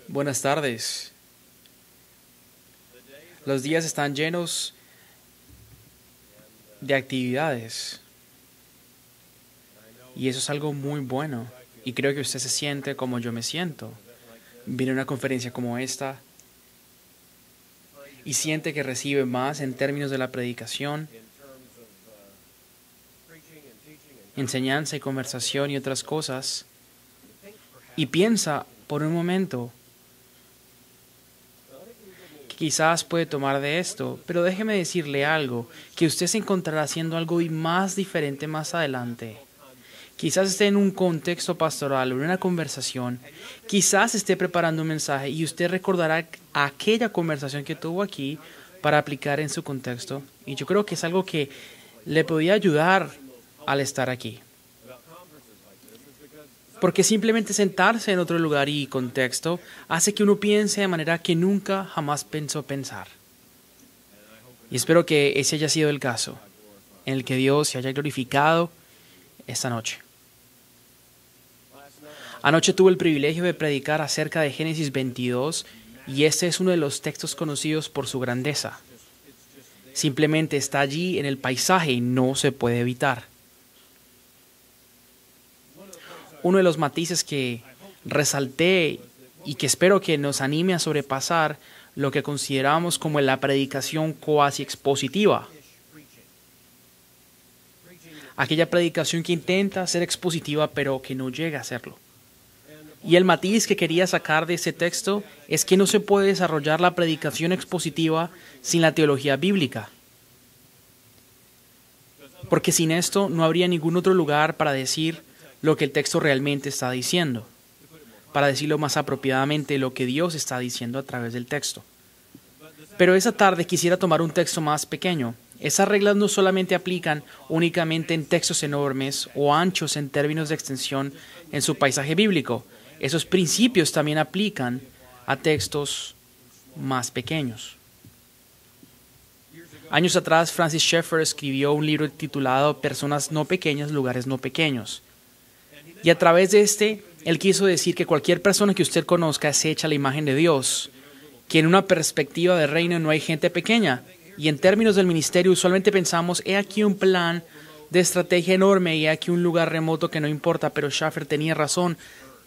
Buenas tardes. Los días están llenos de actividades y eso es algo muy bueno. Y creo que usted se siente como yo me siento. Viene a una conferencia como esta y siente que recibe más en términos de la predicación, enseñanza y conversación y otras cosas. Y piensa por un momento que quizás puede tomar de esto, pero déjeme decirle algo, que usted se encontrará haciendo algo más diferente más adelante. Quizás esté en un contexto pastoral o en una conversación, quizás esté preparando un mensaje y usted recordará aquella conversación que tuvo aquí para aplicar en su contexto. Y yo creo que es algo que le podía ayudar al estar aquí. Porque simplemente sentarse en otro lugar y contexto hace que uno piense de manera que nunca jamás pensó pensar. Y espero que ese haya sido el caso, en el que Dios se haya glorificado esta noche. Anoche tuve el privilegio de predicar acerca de Génesis 22 y este es uno de los textos conocidos por su grandeza. Simplemente está allí en el paisaje y no se puede evitar. Uno de los matices que resalté y que espero que nos anime a sobrepasar lo que consideramos como la predicación cuasi expositiva. Aquella predicación que intenta ser expositiva pero que no llega a serlo. Y el matiz que quería sacar de este texto es que no se puede desarrollar la predicación expositiva sin la teología bíblica. Porque sin esto no habría ningún otro lugar para decir lo que el texto realmente está diciendo, para decirlo más apropiadamente lo que Dios está diciendo a través del texto. Pero esa tarde quisiera tomar un texto más pequeño. Esas reglas no solamente aplican únicamente en textos enormes o anchos en términos de extensión en su paisaje bíblico. Esos principios también aplican a textos más pequeños. Años atrás, Francis Schaeffer escribió un libro titulado Personas no pequeñas, lugares no pequeños. Y a través de él quiso decir que cualquier persona que usted conozca es hecha a la imagen de Dios, que en una perspectiva de reino no hay gente pequeña. Y en términos del ministerio usualmente pensamos, he aquí un plan de estrategia enorme y he aquí un lugar remoto que no importa, pero Schaeffer tenía razón.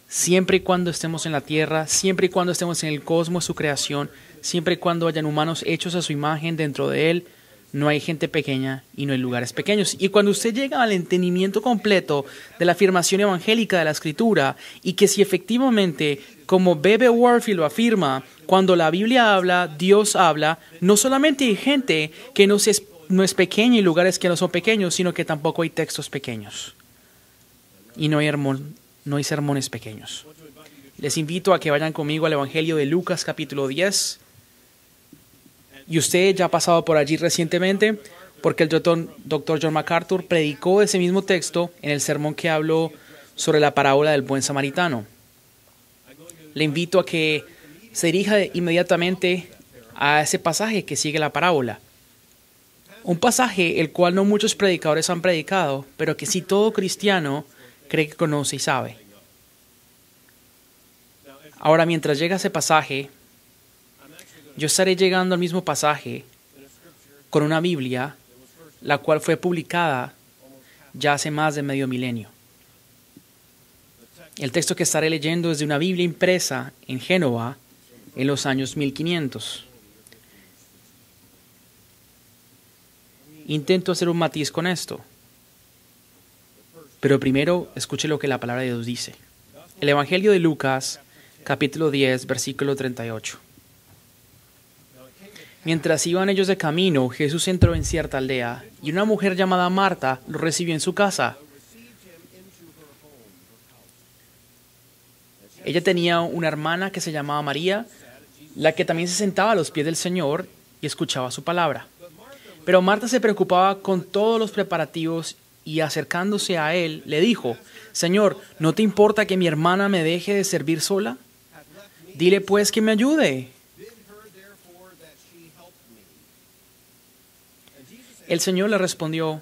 Siempre y cuando estemos en la tierra, siempre y cuando estemos en el cosmos, su creación, siempre y cuando hayan humanos hechos a su imagen dentro de él, no hay gente pequeña y no hay lugares pequeños. Y cuando usted llega al entendimiento completo de la afirmación evangélica de la Escritura, y que si efectivamente, como B.B. Warfield lo afirma, cuando la Biblia habla, Dios habla, no solamente hay gente que no es pequeña y lugares que no son pequeños, sino que tampoco hay textos pequeños. Y no hay sermones pequeños. Les invito a que vayan conmigo al Evangelio de Lucas capítulo 10. Y usted ya ha pasado por allí recientemente porque el Dr. John MacArthur predicó ese mismo texto en el sermón que habló sobre la parábola del buen samaritano. Le invito a que se dirija inmediatamente a ese pasaje que sigue la parábola. Un pasaje el cual no muchos predicadores han predicado, pero que sí todo cristiano cree que conoce y sabe. Ahora, mientras llega ese pasaje, yo estaré llegando al mismo pasaje con una Biblia, la cual fue publicada ya hace más de medio milenio. El texto que estaré leyendo es de una Biblia impresa en Génova en los años 1500. Intento hacer un matiz con esto. Pero primero, escuche lo que la palabra de Dios dice. El Evangelio de Lucas, capítulo 10, versículo 38. Mientras iban ellos de camino, Jesús entró en cierta aldea, y una mujer llamada Marta lo recibió en su casa. Ella tenía una hermana que se llamaba María, la que también se sentaba a los pies del Señor y escuchaba su palabra. Pero Marta se preocupaba con todos los preparativos y acercándose a él, le dijo, Señor, ¿no te importa que mi hermana me deje de servir sola? Dile pues que me ayude. El Señor le respondió,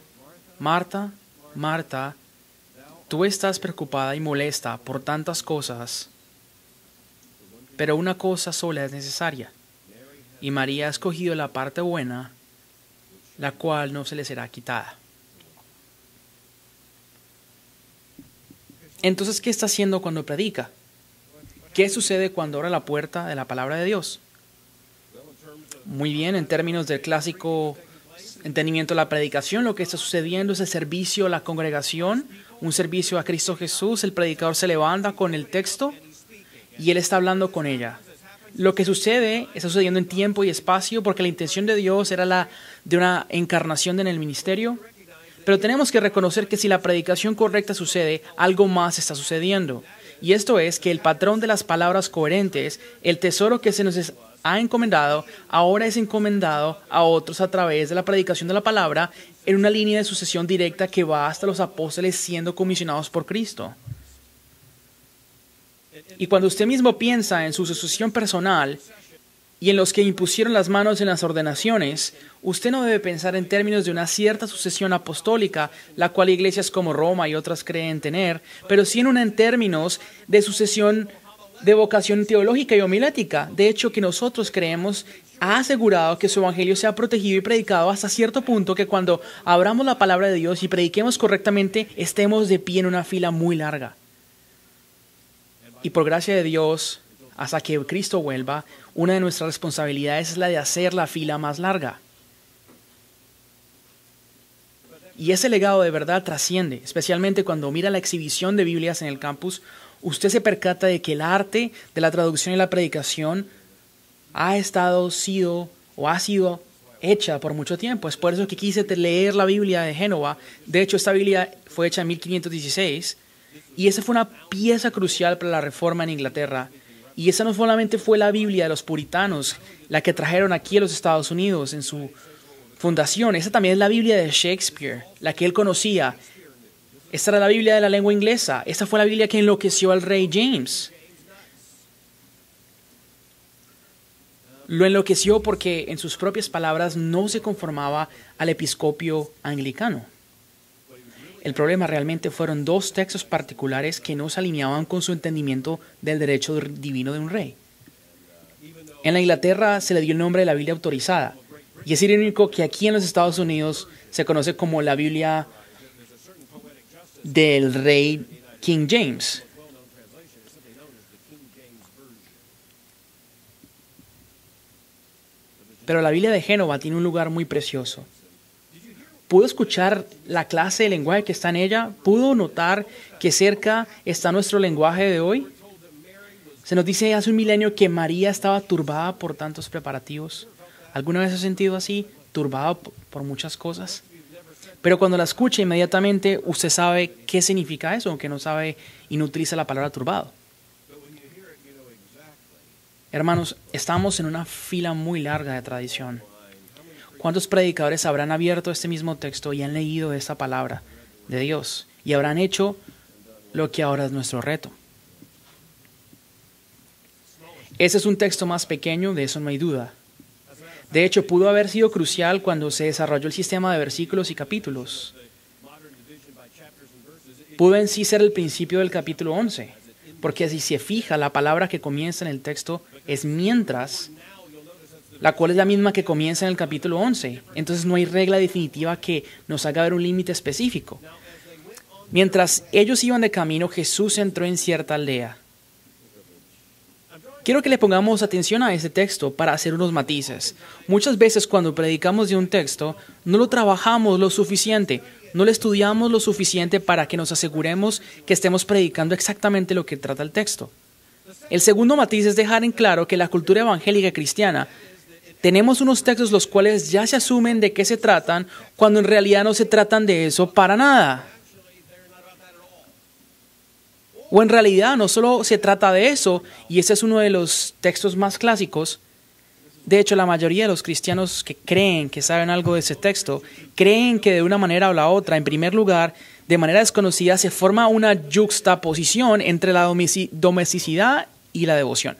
Marta, Marta, tú estás preocupada y molesta por tantas cosas, pero una cosa sola es necesaria. Y María ha escogido la parte buena, la cual no se le será quitada. Entonces, ¿qué está haciendo cuando predica? ¿Qué sucede cuando abre la puerta de la palabra de Dios? Muy bien, en términos del clásico entendimiento de la predicación, lo que está sucediendo es el servicio a la congregación, un servicio a Cristo Jesús. El predicador se levanta con el texto y él está hablando con ella. Lo que sucede está sucediendo en tiempo y espacio porque la intención de Dios era la de una encarnación en el ministerio. Pero tenemos que reconocer que si la predicación correcta sucede, algo más está sucediendo. Y esto es que el patrón de las palabras coherentes, el tesoro que se nos ha encomendado, ahora es encomendado a otros a través de la predicación de la palabra en una línea de sucesión directa que va hasta los apóstoles siendo comisionados por Cristo. Y cuando usted mismo piensa en su sucesión personal y en los que impusieron las manos en las ordenaciones, usted no debe pensar en términos de una cierta sucesión apostólica, la cual iglesias como Roma y otras creen tener, pero sí en términos de sucesión de vocación teológica y homilética. De hecho, que nosotros creemos ha asegurado que su evangelio sea protegido y predicado hasta cierto punto que cuando abramos la palabra de Dios y prediquemos correctamente, estemos de pie en una fila muy larga. Y por gracia de Dios, hasta que Cristo vuelva, una de nuestras responsabilidades es la de hacer la fila más larga. Y ese legado de verdad trasciende, especialmente cuando mira la exhibición de Biblias en el campus. Usted se percata de que el arte de la traducción y la predicación ha sido hecha por mucho tiempo. Es por eso que quise leer la Biblia de Génova. De hecho, esta Biblia fue hecha en 1516 y esa fue una pieza crucial para la Reforma en Inglaterra. Y esa no solamente fue la Biblia de los puritanos, la que trajeron aquí a los Estados Unidos en su fundación. Esa también es la Biblia de Shakespeare, la que él conocía. Esta era la Biblia de la lengua inglesa. Esta fue la Biblia que enloqueció al rey James. Lo enloqueció porque, en sus propias palabras, no se conformaba al episcopio anglicano. El problema realmente fueron dos textos particulares que no se alineaban con su entendimiento del derecho divino de un rey. En la Inglaterra se le dio el nombre de la Biblia autorizada, y es irónico que aquí en los Estados Unidos se conoce como la Biblia del rey King James. Pero la Biblia de Génova tiene un lugar muy precioso. ¿Pudo escuchar la clase de lenguaje que está en ella? ¿Pudo notar que cerca está nuestro lenguaje de hoy? Se nos dice hace un milenio que María estaba turbada por tantos preparativos. ¿Alguna vez ha sentido así? Turbado por muchas cosas. Pero cuando la escucha inmediatamente, usted sabe qué significa eso, aunque no sabe y no utiliza la palabra turbado. Hermanos, estamos en una fila muy larga de tradición. ¿Cuántos predicadores habrán abierto este mismo texto y han leído esta palabra de Dios? Y habrán hecho lo que ahora es nuestro reto. Ese es un texto más pequeño, de eso no hay duda. De hecho, pudo haber sido crucial cuando se desarrolló el sistema de versículos y capítulos. Pudo en sí ser el principio del capítulo 11, porque si se fija, la palabra que comienza en el texto es mientras, la cual es la misma que comienza en el capítulo 11. Entonces no hay regla definitiva que nos haga ver un límite específico. Mientras ellos iban de camino, Jesús entró en cierta aldea. Quiero que le pongamos atención a ese texto para hacer unos matices. Muchas veces cuando predicamos de un texto, no lo trabajamos lo suficiente, no lo estudiamos lo suficiente para que nos aseguremos que estemos predicando exactamente lo que trata el texto. El segundo matiz es dejar en claro que la cultura evangélica cristiana tenemos unos textos los cuales ya se asumen de qué se tratan, cuando en realidad no se tratan de eso para nada. O en realidad no solo se trata de eso, y ese es uno de los textos más clásicos. De hecho, la mayoría de los cristianos que creen que saben algo de ese texto, creen que de una manera o la otra, en primer lugar, de manera desconocida, se forma una yuxtaposición entre la domesticidad y la devoción.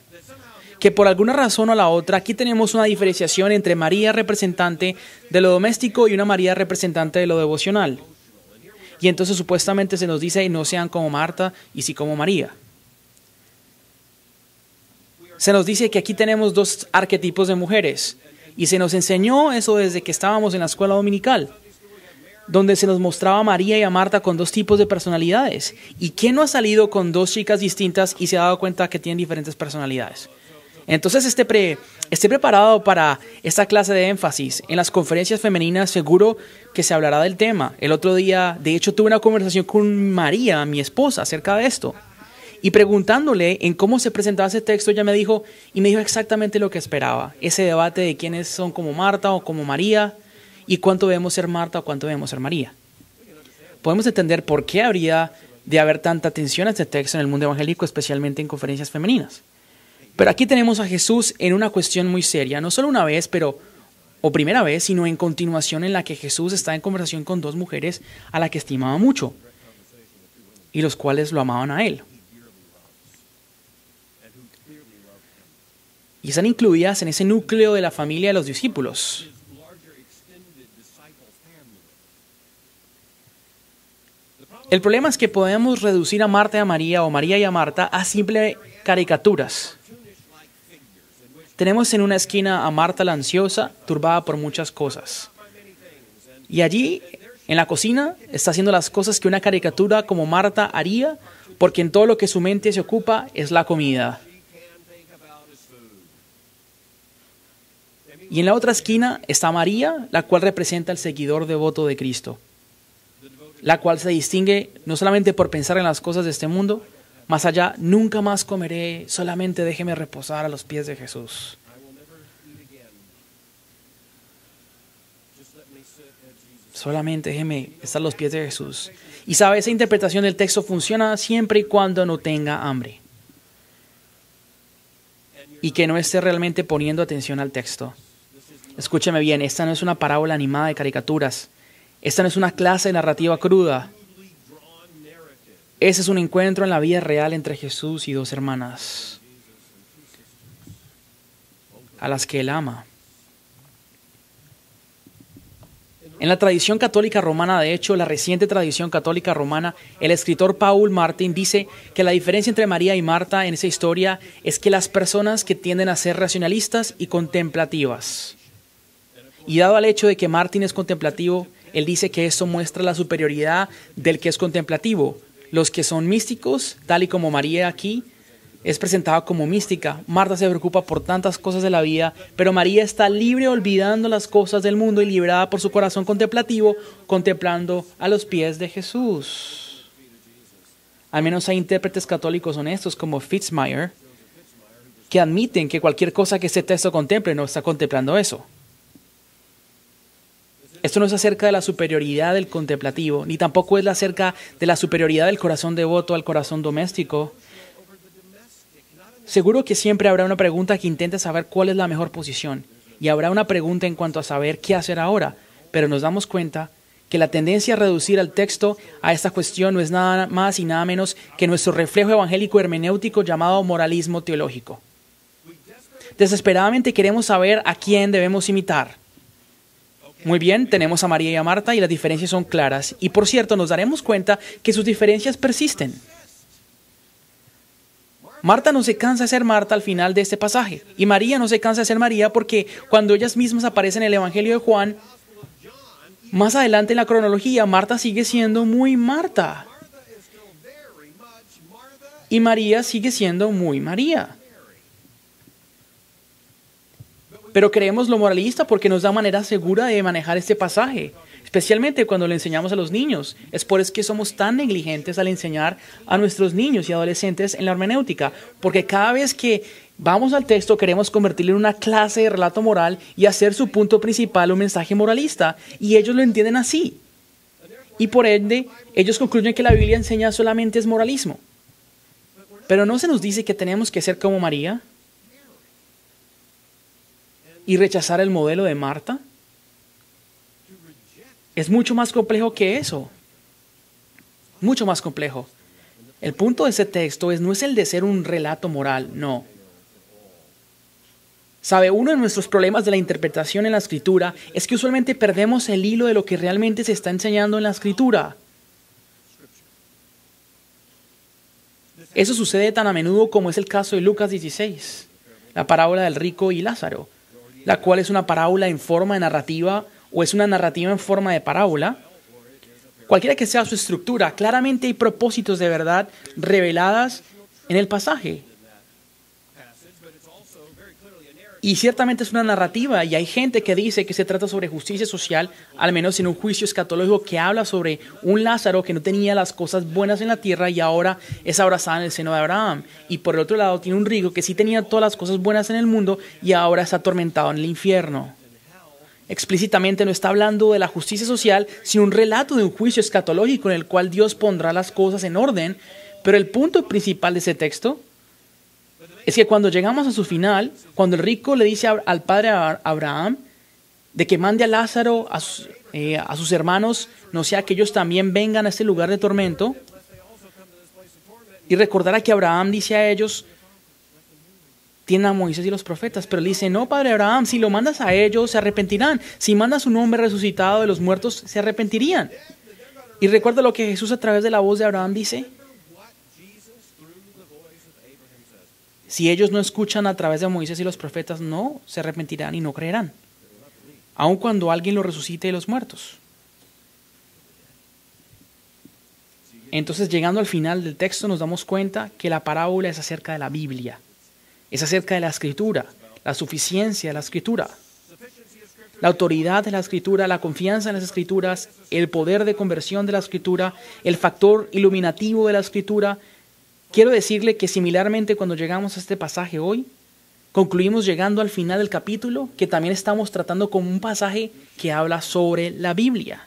Que por alguna razón o la otra, aquí tenemos una diferenciación entre María representante de lo doméstico y una María representante de lo devocional. Y entonces supuestamente se nos dice, no sean como Marta y sí como María. Se nos dice que aquí tenemos dos arquetipos de mujeres y se nos enseñó eso desde que estábamos en la escuela dominical, donde se nos mostraba a María y a Marta con dos tipos de personalidades. ¿Y quién no ha salido con dos chicas distintas y se ha dado cuenta que tienen diferentes personalidades? Entonces esté preparado para esta clase de énfasis. En las conferencias femeninas seguro que se hablará del tema. El otro día, de hecho, tuve una conversación con María, mi esposa, acerca de esto. Y preguntándole en cómo se presentaba ese texto, ella me dijo exactamente lo que esperaba. Ese debate de quiénes son como Marta o como María y cuánto debemos ser Marta o cuánto debemos ser María. Podemos entender por qué habría de haber tanta tensión a este texto en el mundo evangélico, especialmente en conferencias femeninas. Pero aquí tenemos a Jesús en una cuestión muy seria, no solo una vez, o primera vez, sino en continuación en la que Jesús está en conversación con dos mujeres a las que estimaba mucho y los cuales lo amaban a él. Y están incluidas en ese núcleo de la familia de los discípulos. El problema es que podemos reducir a Marta y a María o María y a Marta a simples caricaturas. Tenemos en una esquina a Marta la ansiosa, turbada por muchas cosas. Y allí, en la cocina, está haciendo las cosas que una caricatura como Marta haría, porque en todo lo que su mente se ocupa es la comida. Y en la otra esquina está María, la cual representa el seguidor devoto de Cristo, la cual se distingue no solamente por pensar en las cosas de este mundo, más allá, nunca más comeré, solamente déjeme reposar a los pies de Jesús. Solamente déjeme estar a los pies de Jesús. Y sabe, esa interpretación del texto funciona siempre y cuando no tenga hambre. Y que no esté realmente poniendo atención al texto. Escúcheme bien, esta no es una parábola animada de caricaturas. Esta no es una clase de narrativa cruda. Ese es un encuentro en la vida real entre Jesús y dos hermanas a las que él ama. En la tradición católica romana, de hecho, la reciente tradición católica romana, el escritor Paul Martin dice que la diferencia entre María y Marta en esa historia es que las personas que tienden a ser racionalistas y contemplativas. Y dado al hecho de que Martin es contemplativo, él dice que esto muestra la superioridad del que es contemplativo. Los que son místicos, tal y como María aquí, es presentada como mística. Marta se preocupa por tantas cosas de la vida, pero María está libre olvidando las cosas del mundo y librada por su corazón contemplativo, contemplando a los pies de Jesús. Al menos hay intérpretes católicos honestos como Fitzmyer, que admiten que cualquier cosa que este texto contemple no está contemplando eso. Esto no es acerca de la superioridad del contemplativo, ni tampoco es acerca de la superioridad del corazón devoto al corazón doméstico. Seguro que siempre habrá una pregunta que intente saber cuál es la mejor posición, y habrá una pregunta en cuanto a saber qué hacer ahora, pero nos damos cuenta que la tendencia a reducir al texto a esta cuestión no es nada más y nada menos que nuestro reflejo evangélico hermenéutico llamado moralismo teológico. Desesperadamente queremos saber a quién debemos imitar. Muy bien, tenemos a María y a Marta y las diferencias son claras. Y por cierto, nos daremos cuenta que sus diferencias persisten. Marta no se cansa de ser Marta al final de este pasaje. Y María no se cansa de ser María porque cuando ellas mismas aparecen en el Evangelio de Juan, más adelante en la cronología, Marta sigue siendo muy Marta. Y María sigue siendo muy María. Pero creemos lo moralista porque nos da manera segura de manejar este pasaje, especialmente cuando le enseñamos a los niños. Es por eso que somos tan negligentes al enseñar a nuestros niños y adolescentes en la hermenéutica, porque cada vez que vamos al texto queremos convertirlo en una clase de relato moral y hacer su punto principal un mensaje moralista, y ellos lo entienden así. Y por ende, ellos concluyen que la Biblia enseña solamente es moralismo. Pero ¿no se nos dice que tenemos que ser como María y rechazar el modelo de Marta? Es mucho más complejo que eso. Mucho más complejo. El punto de ese texto no es el de ser un relato moral, no. ¿Sabe? Uno de nuestros problemas de la interpretación en la Escritura es que usualmente perdemos el hilo de lo que realmente se está enseñando en la Escritura. Eso sucede tan a menudo como es el caso de Lucas 16. la parábola del rico y Lázaro, la cual es una parábola en forma de narrativa o es una narrativa en forma de parábola. Cualquiera que sea su estructura, claramente hay propósitos de verdad reveladas en el pasaje. Y ciertamente es una narrativa, y hay gente que dice que se trata sobre justicia social, al menos en un juicio escatológico que habla sobre un Lázaro que no tenía las cosas buenas en la tierra y ahora es abrazado en el seno de Abraham. Y por el otro lado tiene un rico que sí tenía todas las cosas buenas en el mundo y ahora está atormentado en el infierno. Explícitamente no está hablando de la justicia social, sino un relato de un juicio escatológico en el cual Dios pondrá las cosas en orden. Pero el punto principal de ese texto es que cuando llegamos a su final, cuando el rico le dice al padre Abraham de que mande a Lázaro a sus hermanos, no sea que ellos también vengan a este lugar de tormento, y recordará que Abraham dice a ellos, tienen a Moisés y los profetas, pero él dice, no, padre Abraham, si lo mandas a ellos se arrepentirán, si mandas un hombre resucitado de los muertos se arrepentirían. Y recuerda lo que Jesús a través de la voz de Abraham dice, si ellos no escuchan a través de Moisés y los profetas, no se arrepentirán y no creerán, aun cuando alguien lo resucite de los muertos. Entonces, llegando al final del texto, nos damos cuenta que la parábola es acerca de la Biblia, es acerca de la Escritura, la suficiencia de la Escritura, la autoridad de la Escritura, la confianza en las Escrituras, el poder de conversión de la Escritura, el factor iluminativo de la Escritura. Quiero decirle que similarmente cuando llegamos a este pasaje hoy, concluimos llegando al final del capítulo, que también estamos tratando como un pasaje que habla sobre la Biblia.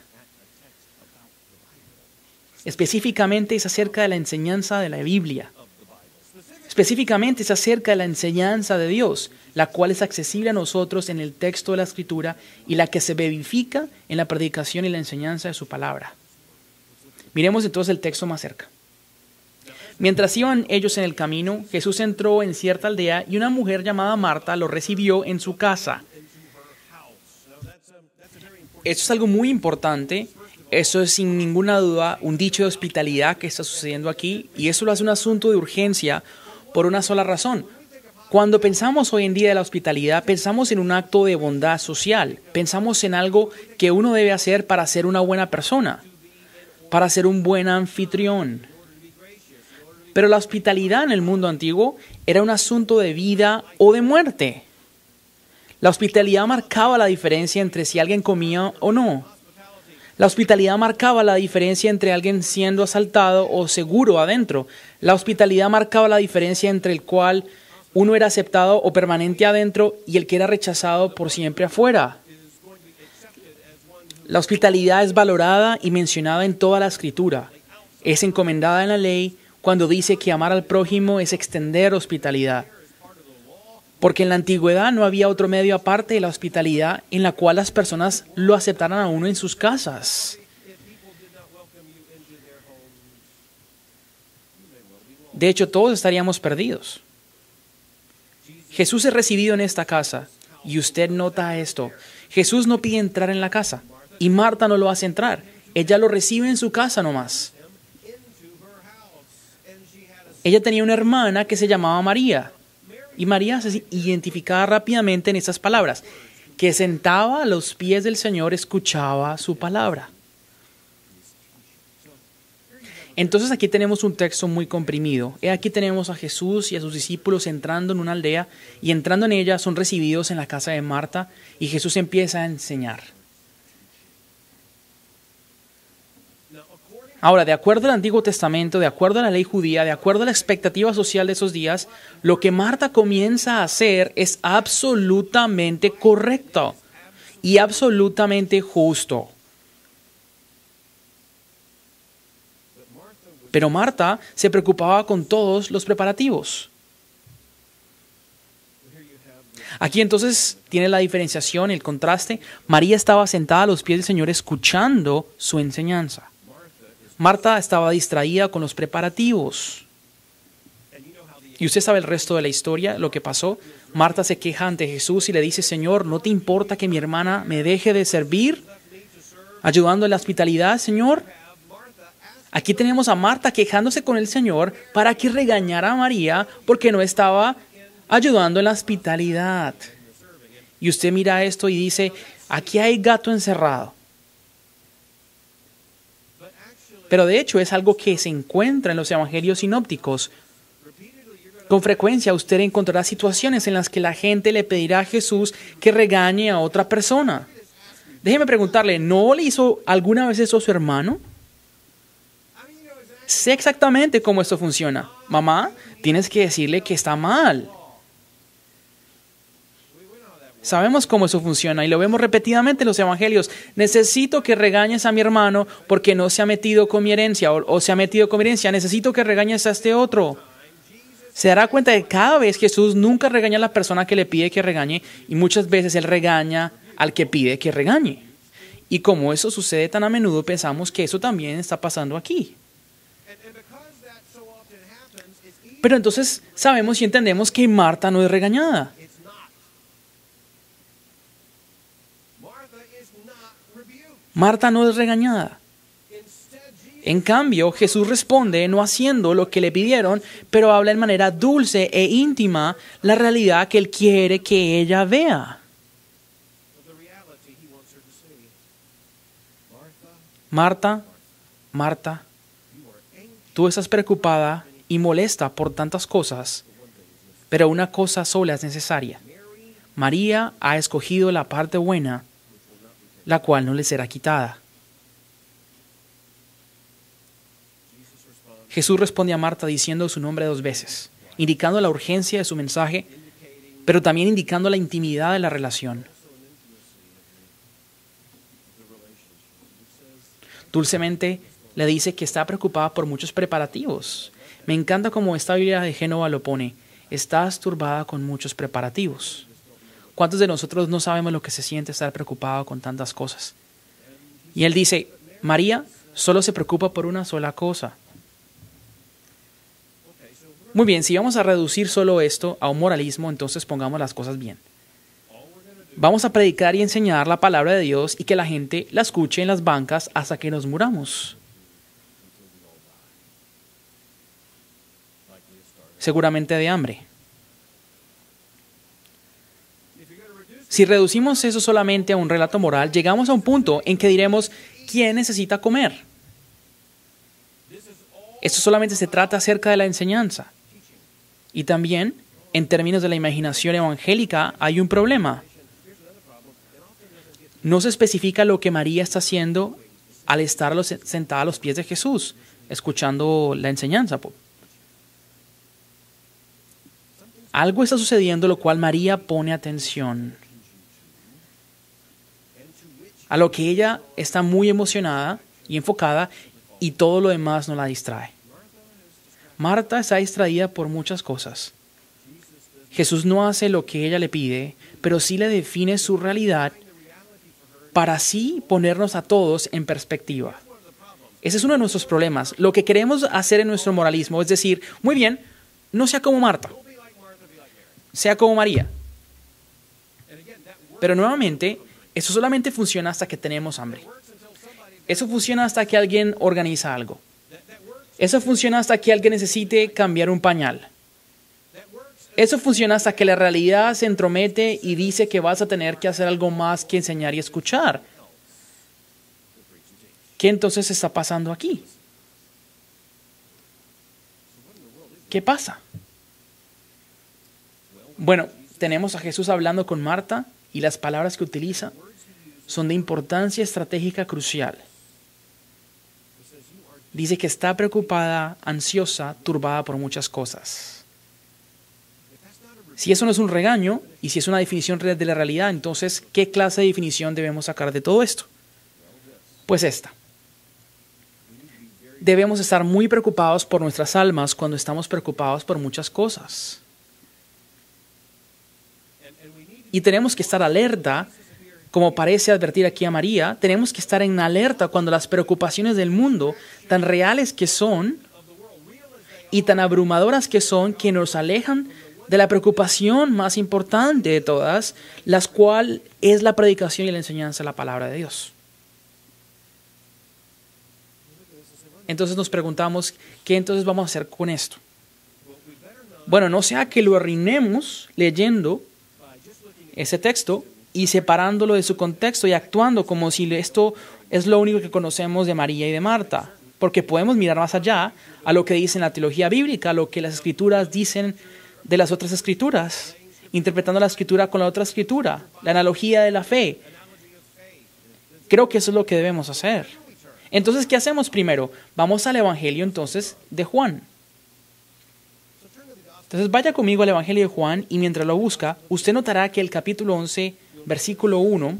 Específicamente es acerca de la enseñanza de la Biblia. Específicamente es acerca de la enseñanza de Dios, la cual es accesible a nosotros en el texto de la Escritura y la que se vivifica en la predicación y la enseñanza de su palabra. Miremos entonces el texto más cerca. Mientras iban ellos en el camino, Jesús entró en cierta aldea y una mujer llamada Marta lo recibió en su casa. Esto es algo muy importante. Eso es sin ninguna duda un dicho de hospitalidad que está sucediendo aquí, y eso lo hace un asunto de urgencia por una sola razón. Cuando pensamos hoy en día de la hospitalidad, pensamos en un acto de bondad social, pensamos en algo que uno debe hacer para ser una buena persona, para ser un buen anfitrión. Pero la hospitalidad en el mundo antiguo era un asunto de vida o de muerte. La hospitalidad marcaba la diferencia entre si alguien comía o no. La hospitalidad marcaba la diferencia entre alguien siendo asaltado o seguro adentro. La hospitalidad marcaba la diferencia entre el cual uno era aceptado o permanente adentro y el que era rechazado por siempre afuera. La hospitalidad es valorada y mencionada en toda la Escritura. Es encomendada en la ley cuando dice que amar al prójimo es extender hospitalidad. Porque en la antigüedad no había otro medio aparte de la hospitalidad en la cual las personas lo aceptaran a uno en sus casas. De hecho, todos estaríamos perdidos. Jesús es recibido en esta casa y usted nota esto. Jesús no pide entrar en la casa y Marta no lo hace entrar. Ella lo recibe en su casa nomás. Ella tenía una hermana que se llamaba María. Y María se identificaba rápidamente en estas palabras, que sentaba a los pies del Señor, escuchaba su palabra. Entonces aquí tenemos un texto muy comprimido. Aquí tenemos a Jesús y a sus discípulos entrando en una aldea, y entrando en ella son recibidos en la casa de Marta, y Jesús empieza a enseñar. Ahora, de acuerdo al Antiguo Testamento, de acuerdo a la ley judía, de acuerdo a la expectativa social de esos días, lo que Marta comienza a hacer es absolutamente correcto y absolutamente justo. Pero Marta se preocupaba con todos los preparativos. Aquí entonces tiene la diferenciación, el contraste. María estaba sentada a los pies del Señor escuchando su enseñanza. Marta estaba distraída con los preparativos. Y usted sabe el resto de la historia, lo que pasó. Marta se queja ante Jesús y le dice, Señor, ¿no te importa que mi hermana me deje de servir? Ayudando en la hospitalidad, Señor. Aquí tenemos a Marta quejándose con el Señor para que regañara a María porque no estaba ayudando en la hospitalidad. Y usted mira esto y dice, aquí hay gato encerrado. Pero de hecho es algo que se encuentra en los evangelios sinópticos. Con frecuencia usted encontrará situaciones en las que la gente le pedirá a Jesús que regañe a otra persona. Déjeme preguntarle, ¿no le hizo alguna vez eso a su hermano? Sé exactamente cómo esto funciona. Mamá, tienes que decirle que está mal. Sabemos cómo eso funciona y lo vemos repetidamente en los evangelios. Necesito que regañes a mi hermano porque no se ha metido con mi herencia o se ha metido con mi herencia. Necesito que regañes a este otro. Se dará cuenta de que cada vez Jesús nunca regaña a la persona que le pide que regañe y muchas veces Él regaña al que pide que regañe. Y como eso sucede tan a menudo, pensamos que eso también está pasando aquí. Pero entonces sabemos y entendemos que Marta no es regañada. Marta no es regañada. En cambio, Jesús responde no haciendo lo que le pidieron, pero habla en manera dulce e íntima la realidad que Él quiere que ella vea. Marta, Marta, tú estás preocupada y molesta por tantas cosas, pero una cosa sola es necesaria. María ha escogido la parte buena, la cual no le será quitada. Jesús responde a Marta diciendo su nombre 2 veces, indicando la urgencia de su mensaje, pero también indicando la intimidad de la relación. Dulcemente le dice que está preocupada por muchos preparativos. Me encanta cómo esta Biblia de Génova lo pone. Estás turbada con muchos preparativos. ¿Cuántos de nosotros no sabemos lo que se siente estar preocupado con tantas cosas? Y él dice, María solo se preocupa por una sola cosa. Muy bien, si vamos a reducir solo esto a un moralismo, entonces pongamos las cosas bien. Vamos a predicar y enseñar la palabra de Dios y que la gente la escuche en las bancas hasta que nos muramos. Seguramente de hambre. Si reducimos eso solamente a un relato moral, llegamos a un punto en que diremos, ¿quién necesita comer? Esto solamente se trata acerca de la enseñanza. Y también, en términos de la imaginación evangélica, hay un problema. No se especifica lo que María está haciendo al estar sentada a los pies de Jesús, escuchando la enseñanza. Algo está sucediendo, lo cual María pone atención. A lo que ella está muy emocionada y enfocada y todo lo demás no la distrae. Marta está distraída por muchas cosas. Jesús no hace lo que ella le pide, pero sí le define su realidad para así ponernos a todos en perspectiva. Ese es uno de nuestros problemas. Lo que queremos hacer en nuestro moralismo es decir, muy bien, no sea como Marta, sea como María. Pero nuevamente, eso solamente funciona hasta que tenemos hambre. Eso funciona hasta que alguien organiza algo. Eso funciona hasta que alguien necesite cambiar un pañal. Eso funciona hasta que la realidad se entromete y dice que vas a tener que hacer algo más que enseñar y escuchar. ¿Qué entonces está pasando aquí? ¿Qué pasa? Bueno, tenemos a Jesús hablando con Marta y las palabras que utiliza son de importancia estratégica crucial. Dice que está preocupada, ansiosa, turbada por muchas cosas. Si eso no es un regaño y si es una definición de la realidad, entonces, ¿qué clase de definición debemos sacar de todo esto? Pues esta. Debemos estar muy preocupados por nuestras almas cuando estamos preocupados por muchas cosas. Y tenemos que estar alerta, como parece advertir aquí a María, tenemos que estar en alerta cuando las preocupaciones del mundo, tan reales que son y tan abrumadoras que son, que nos alejan de la preocupación más importante de todas, la cual es la predicación y la enseñanza de la palabra de Dios. Entonces nos preguntamos, ¿qué entonces vamos a hacer con esto? Bueno, no sea que lo arruinemos leyendo ese texto y separándolo de su contexto y actuando como si esto es lo único que conocemos de María y de Marta. Porque podemos mirar más allá a lo que dice en la teología bíblica, a lo que las escrituras dicen de las otras escrituras, interpretando la escritura con la otra escritura, la analogía de la fe. Creo que eso es lo que debemos hacer. Entonces, ¿qué hacemos primero? Vamos al Evangelio entonces de Juan. Entonces vaya conmigo al Evangelio de Juan y mientras lo busca, usted notará que el capítulo 11, versículo 1,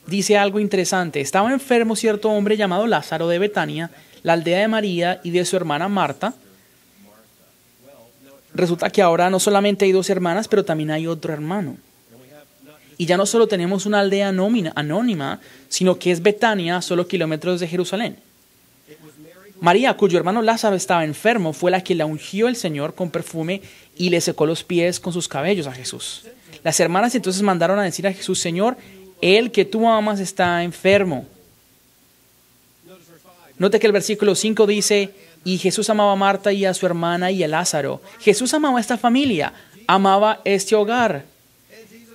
dice algo interesante. Estaba enfermo cierto hombre llamado Lázaro de Betania, la aldea de María y de su hermana Marta. Resulta que ahora no solamente hay dos hermanas, pero también hay otro hermano. Y ya no solo tenemos una aldea anónima, sino que es Betania, solo kilómetros de Jerusalén. María, cuyo hermano Lázaro estaba enfermo, fue la que la ungió el Señor con perfume y le secó los pies con sus cabellos a Jesús. Las hermanas entonces mandaron a decir a Jesús: Señor, el que tú amas está enfermo. Note que el versículo 5 dice: y Jesús amaba a Marta y a su hermana y a Lázaro. Jesús amaba a esta familia, amaba este hogar.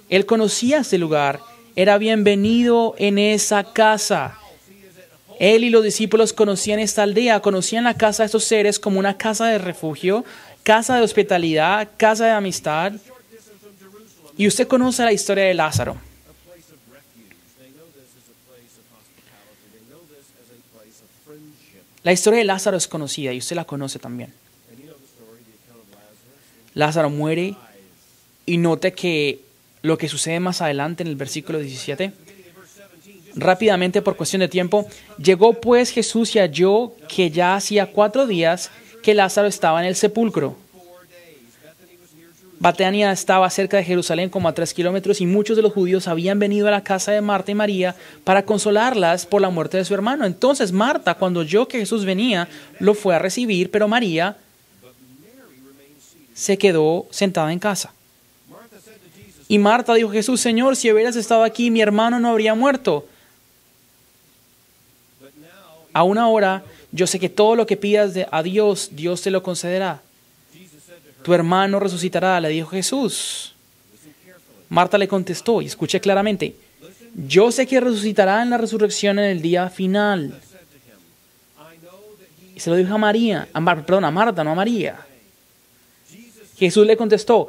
Él conocía este lugar, era bienvenido en esa casa. Él y los discípulos conocían esta aldea, conocían la casa de estos seres como una casa de refugio, casa de hospitalidad, casa de amistad. Y usted conoce la historia de Lázaro. La historia de Lázaro es conocida y usted la conoce también. Lázaro muere y note que lo que sucede más adelante en el versículo 17. Rápidamente, por cuestión de tiempo, llegó pues Jesús y halló que ya hacía 4 días que Lázaro estaba en el sepulcro. Betania estaba cerca de Jerusalén, como a 3 kilómetros, y muchos de los judíos habían venido a la casa de Marta y María para consolarlas por la muerte de su hermano. Entonces Marta, cuando oyó que Jesús venía, lo fue a recibir, pero María se quedó sentada en casa. Y Marta dijo a Jesús: Señor, si hubieras estado aquí, mi hermano no habría muerto. Aún ahora, yo sé que todo lo que pidas a Dios, Dios te lo concederá. Tu hermano resucitará, le dijo Jesús. Marta le contestó, y escuché claramente: yo sé que resucitará en la resurrección en el día final. Y se lo dijo a Marta, no a María. Jesús le contestó: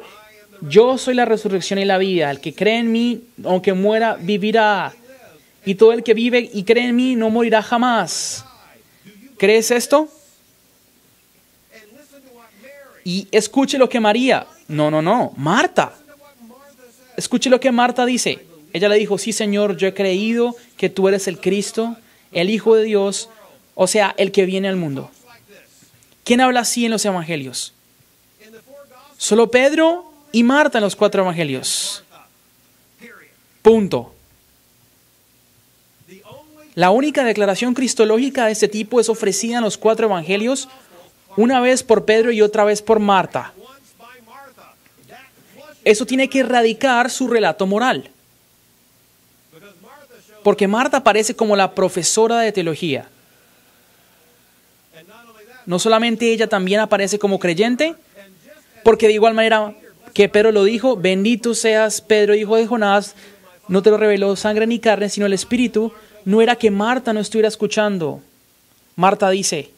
yo soy la resurrección y la vida. El que cree en mí, aunque muera, vivirá. Y todo el que vive y cree en mí no morirá jamás. ¿Crees esto? Y escuche lo que María. No, Marta. Escuche lo que Marta dice. Ella le dijo: sí, Señor, yo he creído que tú eres el Cristo, el Hijo de Dios, o sea, el que viene al mundo. ¿Quién habla así en los evangelios? Solo Pedro y Marta en los 4 evangelios. Punto. La única declaración cristológica de este tipo es ofrecida en los 4 evangelios, una vez por Pedro y otra vez por Marta. Eso tiene que erradicar su relato moral. Porque Marta aparece como la profesora de teología. No solamente ella también aparece como creyente, porque de igual manera que Pedro lo dijo: bendito seas, Pedro, hijo de Jonás, no te lo reveló sangre ni carne, sino el Espíritu. No era que Marta no estuviera escuchando. Marta dice: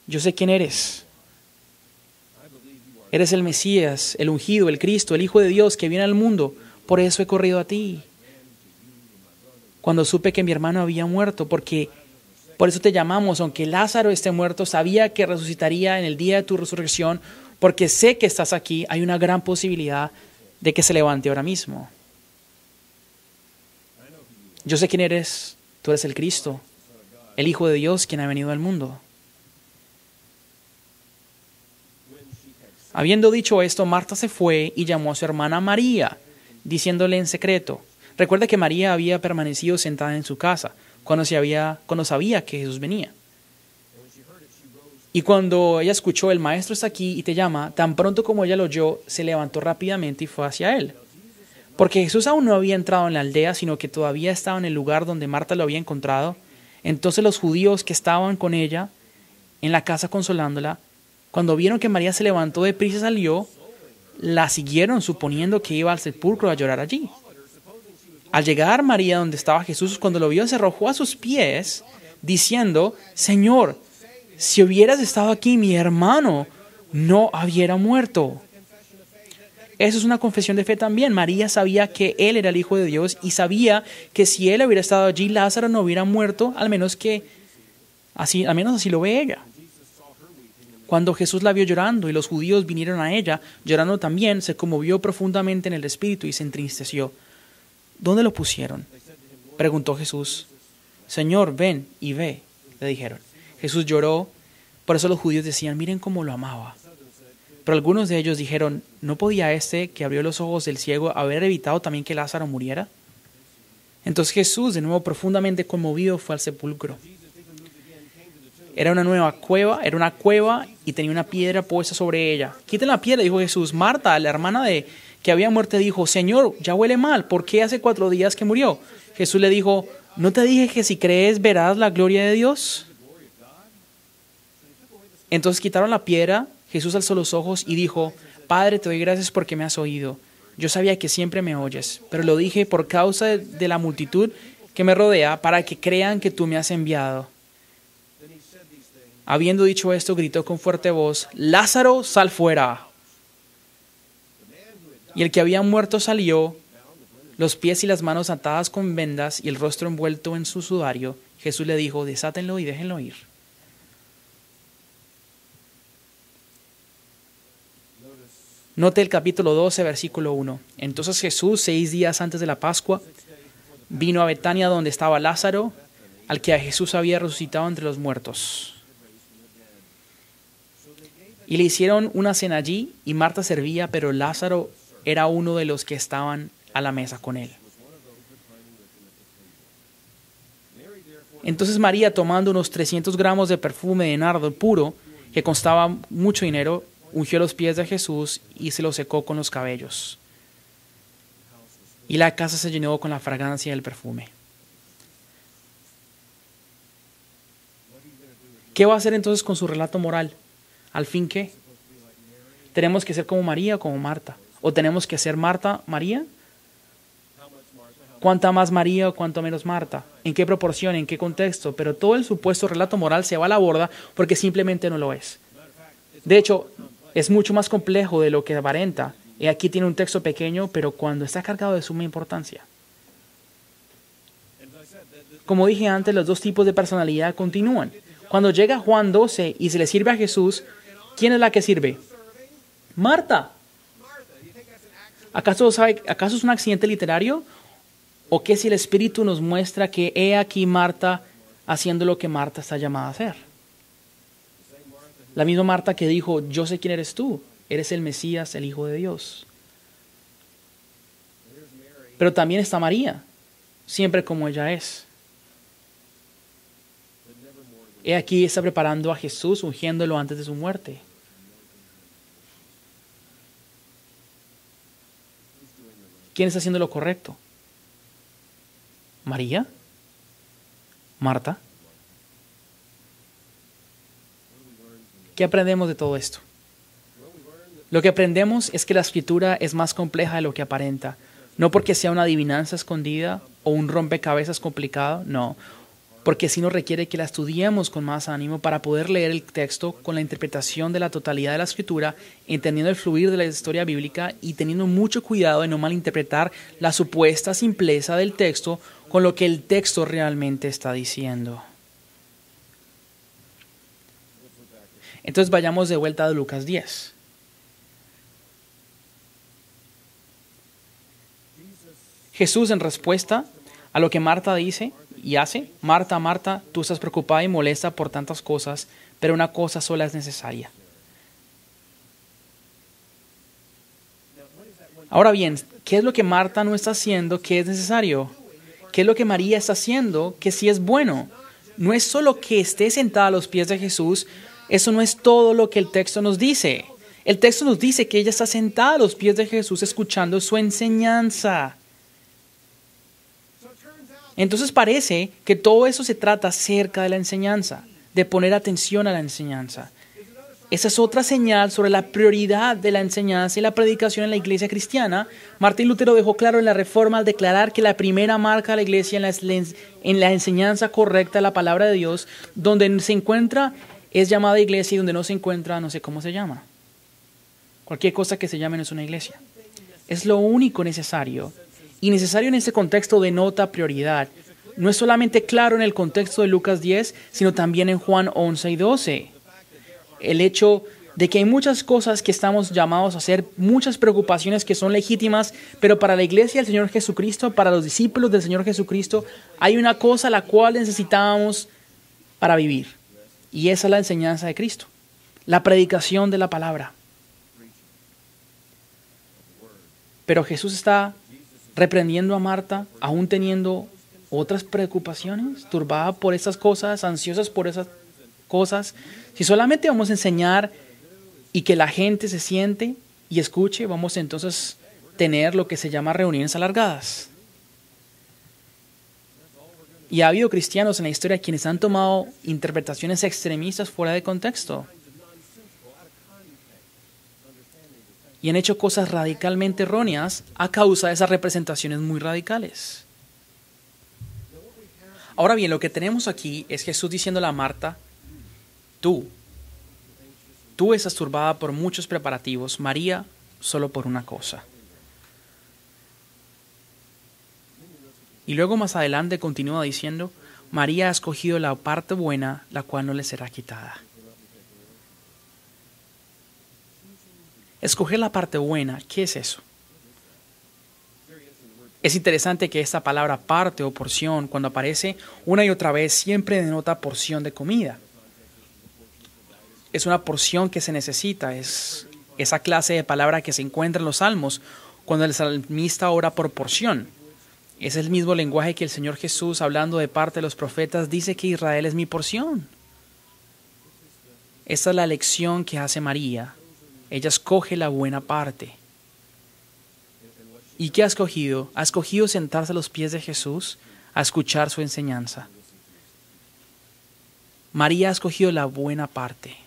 yo sé quién eres. Eres el Mesías, el ungido, el Cristo, el Hijo de Dios que viene al mundo. Por eso he corrido a ti. Cuando supe que mi hermano había muerto, porque por eso te llamamos, aunque Lázaro esté muerto, sabía que resucitaría en el día de tu resurrección, porque sé que estás aquí, hay una gran posibilidad de que se levante ahora mismo. Yo sé quién eres, tú eres el Cristo, el Hijo de Dios, quien ha venido al mundo. Habiendo dicho esto, Marta se fue y llamó a su hermana María, diciéndole en secreto. Recuerda que María había permanecido sentada en su casa cuando sabía que Jesús venía. Y cuando ella escuchó: el maestro está aquí y te llama, tan pronto como ella lo oyó, se levantó rápidamente y fue hacia él. Porque Jesús aún no había entrado en la aldea, sino que todavía estaba en el lugar donde Marta lo había encontrado. Entonces los judíos que estaban con ella en la casa consolándola Cuando vieron que María se levantó deprisa y salió, la siguieron suponiendo que iba al sepulcro a llorar allí. Al llegar María donde estaba Jesús, cuando lo vio, se arrojó a sus pies, diciendo: Señor, si hubieras estado aquí, mi hermano no hubiera muerto. Eso es una confesión de fe también. María sabía que Él era el Hijo de Dios y sabía que si Él hubiera estado allí, Lázaro no hubiera muerto, al menos así lo ve ella. Cuando Jesús la vio llorando y los judíos vinieron a ella, llorando también, se conmovió profundamente en el espíritu y se entristeció. ¿Dónde lo pusieron?, preguntó Jesús. Señor, ven y ve, le dijeron. Jesús lloró, por eso los judíos decían: miren cómo lo amaba. Pero algunos de ellos dijeron: ¿no podía este que abrió los ojos del ciego haber evitado también que Lázaro muriera? Entonces Jesús, de nuevo profundamente conmovido, fue al sepulcro. Era una cueva y tenía una piedra puesta sobre ella. Quiten la piedra, dijo Jesús. Marta, la hermana de que había muerto, dijo: Señor, ya huele mal, ¿por qué hace 4 días que murió? Jesús le dijo: ¿no te dije que si crees verás la gloria de Dios? Entonces quitaron la piedra. Jesús alzó los ojos y dijo: Padre, te doy gracias porque me has oído. Yo sabía que siempre me oyes, pero lo dije por causa de la multitud que me rodea, para que crean que tú me has enviado. Habiendo dicho esto, gritó con fuerte voz: Lázaro, sal fuera. Y el que había muerto salió, los pies y las manos atadas con vendas y el rostro envuelto en su sudario. Jesús le dijo: desátenlo y déjenlo ir. Note el capítulo 12, versículo 1. Entonces Jesús, 6 días antes de la Pascua, vino a Betania donde estaba Lázaro, al que a Jesús había resucitado entre los muertos. Y le hicieron una cena allí, y Marta servía, pero Lázaro era uno de los que estaban a la mesa con él. Entonces María, tomando unos 300 gramos de perfume de nardo puro, que costaba mucho dinero, ungió los pies de Jesús y se los secó con los cabellos. Y la casa se llenó con la fragancia del perfume. ¿Qué va a hacer entonces con su relato moral? ¿Al fin qué? ¿Tenemos que ser como María o como Marta? ¿O tenemos que ser Marta, María? ¿Cuánta más María o cuánto menos Marta? ¿En qué proporción? ¿En qué contexto? Pero todo el supuesto relato moral se va a la borda porque simplemente no lo es. De hecho, es mucho más complejo de lo que aparenta. Y aquí tiene un texto pequeño, pero cuando está cargado de suma importancia. Como dije antes, los dos tipos de personalidad continúan. Cuando llega Juan 12 y se le sirve a Jesús, ¿quién es la que sirve? Marta. ¿Acaso es un accidente literario? ¿O qué si el Espíritu nos muestra que he aquí Marta haciendo lo que Marta está llamada a hacer? La misma Marta que dijo: yo sé quién eres tú, eres el Mesías, el Hijo de Dios. Pero también está María, siempre como ella es. He aquí está preparando a Jesús, ungiéndolo antes de su muerte. ¿Quién está haciendo lo correcto? ¿María? ¿Marta? ¿Qué aprendemos de todo esto? Lo que aprendemos es que la escritura es más compleja de lo que aparenta. No porque sea una adivinanza escondida o un rompecabezas complicado, no. Porque sí nos requiere que la estudiemos con más ánimo para poder leer el texto con la interpretación de la totalidad de la escritura, entendiendo el fluir de la historia bíblica y teniendo mucho cuidado de no malinterpretar la supuesta simpleza del texto con lo que el texto realmente está diciendo. Entonces vayamos de vuelta a Lucas 10. Jesús, en respuesta a lo que Marta dice y hace: Marta, Marta, tú estás preocupada y molesta por tantas cosas, pero una cosa sola es necesaria. Ahora bien, ¿qué es lo que Marta no está haciendo que es necesario? ¿Qué es lo que María está haciendo que sí es bueno? No es solo que esté sentada a los pies de Jesús. Eso no es todo lo que el texto nos dice. El texto nos dice que ella está sentada a los pies de Jesús escuchando su enseñanza. Entonces parece que todo eso se trata acerca de la enseñanza, de poner atención a la enseñanza. Esa es otra señal sobre la prioridad de la enseñanza y la predicación en la iglesia cristiana. Martín Lutero dejó claro en la Reforma al declarar que la primera marca de la iglesia en la enseñanza correcta de la palabra de Dios, donde se encuentra es llamada iglesia y donde no se encuentra no sé cómo se llama. Cualquier cosa que se llame no es una iglesia. Es lo único necesario. Y necesario en este contexto denota prioridad. No es solamente claro en el contexto de Lucas 10, sino también en Juan 11 y 12. El hecho de que hay muchas cosas que estamos llamados a hacer, muchas preocupaciones que son legítimas, pero para la iglesia del Señor Jesucristo, para los discípulos del Señor Jesucristo, hay una cosa la cual necesitamos para vivir. Y esa es la enseñanza de Cristo, la predicación de la palabra. Pero Jesús está reprendiendo a Marta, aún teniendo otras preocupaciones, turbada por esas cosas, ansiosas por esas cosas. Si solamente vamos a enseñar y que la gente se siente y escuche, vamos entonces a tener lo que se llama reuniones alargadas. Y ha habido cristianos en la historia quienes han tomado interpretaciones extremistas fuera de contexto y han hecho cosas radicalmente erróneas a causa de esas representaciones muy radicales. Ahora bien, lo que tenemos aquí es Jesús diciéndole a Marta: Tú estás turbada por muchos preparativos, María solo por una cosa. Y luego más adelante continúa diciendo: María ha escogido la parte buena, la cual no le será quitada. Escoger la parte buena, ¿qué es eso? Es interesante que esta palabra parte o porción, cuando aparece una y otra vez, siempre denota porción de comida. Es una porción que se necesita, es esa clase de palabra que se encuentra en los salmos cuando el salmista ora por porción. Es el mismo lenguaje que el Señor Jesús, hablando de parte de los profetas, dice que Israel es mi porción. Esta es la elección que hace María. Ella escoge la buena parte. ¿Y qué ha escogido? Ha escogido sentarse a los pies de Jesús a escuchar su enseñanza. María ha escogido la buena parte.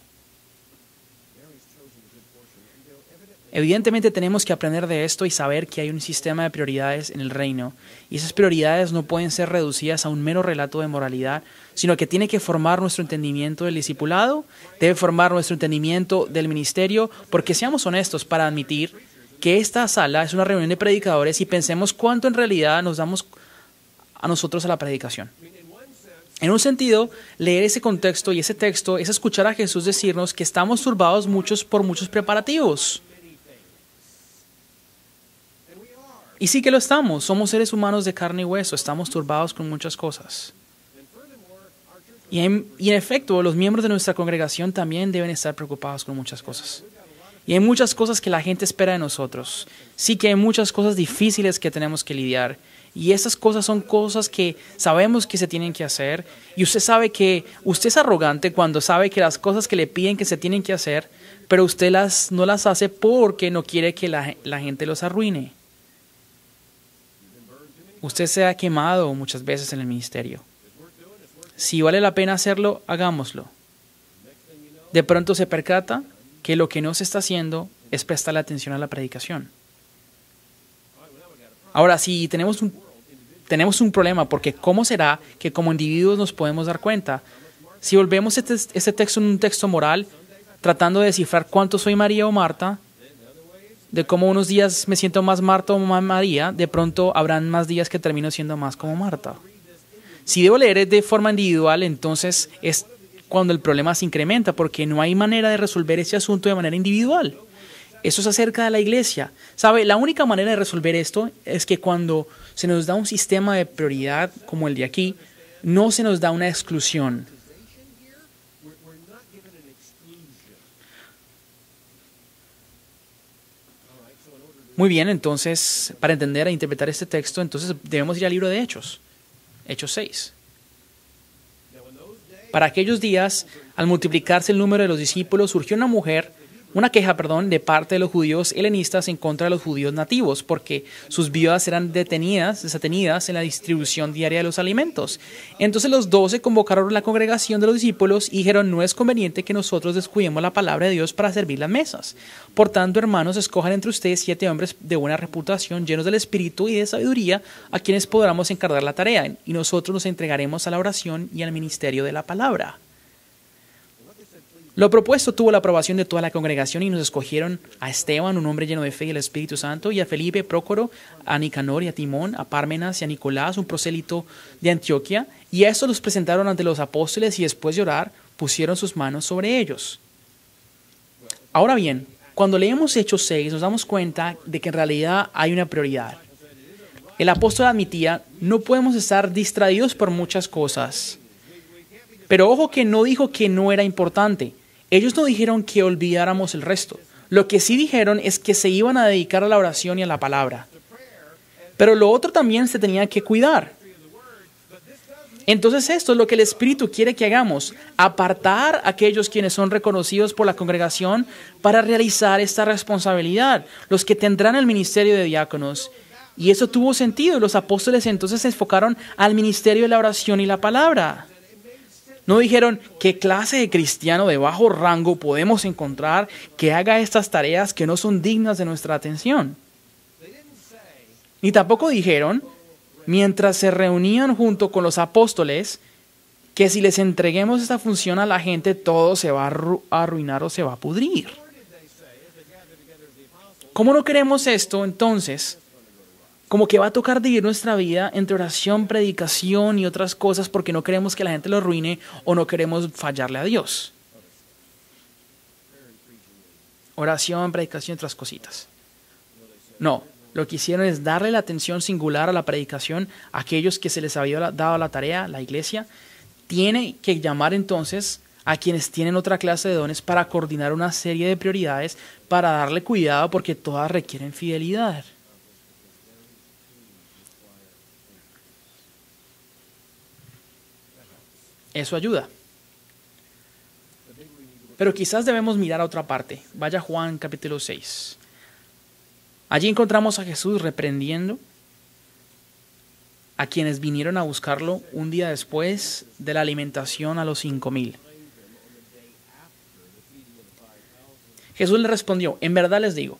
Evidentemente tenemos que aprender de esto y saber que hay un sistema de prioridades en el reino. Y esas prioridades no pueden ser reducidas a un mero relato de moralidad, sino que tiene que formar nuestro entendimiento del discipulado, debe formar nuestro entendimiento del ministerio, porque seamos honestos para admitir que esta sala es una reunión de predicadores y pensemos cuánto en realidad nos damos a nosotros a la predicación. En un sentido, leer ese contexto y ese texto es escuchar a Jesús decirnos que estamos turbados por muchos preparativos. Y sí que lo estamos, somos seres humanos de carne y hueso, estamos turbados con muchas cosas. Y en efecto, los miembros de nuestra congregación también deben estar preocupados con muchas cosas. Y hay muchas cosas que la gente espera de nosotros. Sí que hay muchas cosas difíciles que tenemos que lidiar. Y esas cosas son cosas que sabemos que se tienen que hacer. Y usted sabe que usted es arrogante cuando sabe que las cosas que le piden que se tienen que hacer, pero usted no las hace porque no quiere que la gente los arruine. Usted se ha quemado muchas veces en el ministerio. Si vale la pena hacerlo, hagámoslo. De pronto se percata que lo que no se está haciendo es prestarle atención a la predicación. Ahora, si tenemos un problema, porque ¿cómo será que como individuos nos podemos dar cuenta? Si volvemos este texto en un texto moral, tratando de descifrar cuánto soy María o Marta, de cómo unos días me siento más Marta o más María, de pronto habrán más días que termino siendo más como Marta. Si debo leer de forma individual, entonces es cuando el problema se incrementa, porque no hay manera de resolver ese asunto de manera individual. Eso es acerca de la iglesia. ¿Sabe? La única manera de resolver esto es que cuando se nos da un sistema de prioridad como el de aquí, no se nos da una exclusión. Muy bien, entonces, para entender e interpretar este texto, entonces debemos ir al libro de Hechos, Hechos 6. Para aquellos días, al multiplicarse el número de los discípulos, surgió una mujer de parte de los judíos helenistas en contra de los judíos nativos, porque sus viudas eran desatenidas en la distribución diaria de los alimentos. Entonces los 12 convocaron a la congregación de los discípulos y dijeron: no es conveniente que nosotros descuidemos la palabra de Dios para servir las mesas. Por tanto, hermanos, escojan entre ustedes 7 hombres de buena reputación, llenos del espíritu y de sabiduría, a quienes podamos encargar la tarea, y nosotros nos entregaremos a la oración y al ministerio de la palabra. Lo propuesto tuvo la aprobación de toda la congregación y nos escogieron a Esteban, un hombre lleno de fe y el Espíritu Santo, y a Felipe, Prócoro, a Nicanor y a Timón, a Pármenas y a Nicolás, un prosélito de Antioquía, y a estos los presentaron ante los apóstoles y después de orar pusieron sus manos sobre ellos. Ahora bien, cuando leemos Hechos 6 nos damos cuenta de que en realidad hay una prioridad. El apóstol admitía: no podemos estar distraídos por muchas cosas. Pero ojo que no dijo que no era importante. Ellos no dijeron que olvidáramos el resto. Lo que sí dijeron es que se iban a dedicar a la oración y a la palabra. Pero lo otro también se tenía que cuidar. Entonces esto es lo que el Espíritu quiere que hagamos: apartar a aquellos quienes son reconocidos por la congregación para realizar esta responsabilidad, los que tendrán el ministerio de diáconos. Y eso tuvo sentido. Los apóstoles entonces se enfocaron al ministerio de la oración y la palabra. No dijeron: ¿qué clase de cristiano de bajo rango podemos encontrar que haga estas tareas que no son dignas de nuestra atención? Ni tampoco dijeron, mientras se reunían junto con los apóstoles, que si les entreguemos esta función a la gente, todo se va a arruinar o se va a pudrir. ¿Cómo no queremos esto entonces? Como que va a tocar dividir nuestra vida entre oración, predicación y otras cosas porque no queremos que la gente lo arruine o no queremos fallarle a Dios. Oración, predicación y otras cositas. No, lo que hicieron es darle la atención singular a la predicación a aquellos que se les había dado la tarea, la iglesia. Tiene que llamar entonces a quienes tienen otra clase de dones para coordinar una serie de prioridades, para darle cuidado porque todas requieren fidelidad. Eso ayuda. Pero quizás debemos mirar a otra parte. Vaya a Juan capítulo 6. Allí encontramos a Jesús reprendiendo a quienes vinieron a buscarlo un día después de la alimentación a los 5,000. Jesús le respondió: en verdad les digo,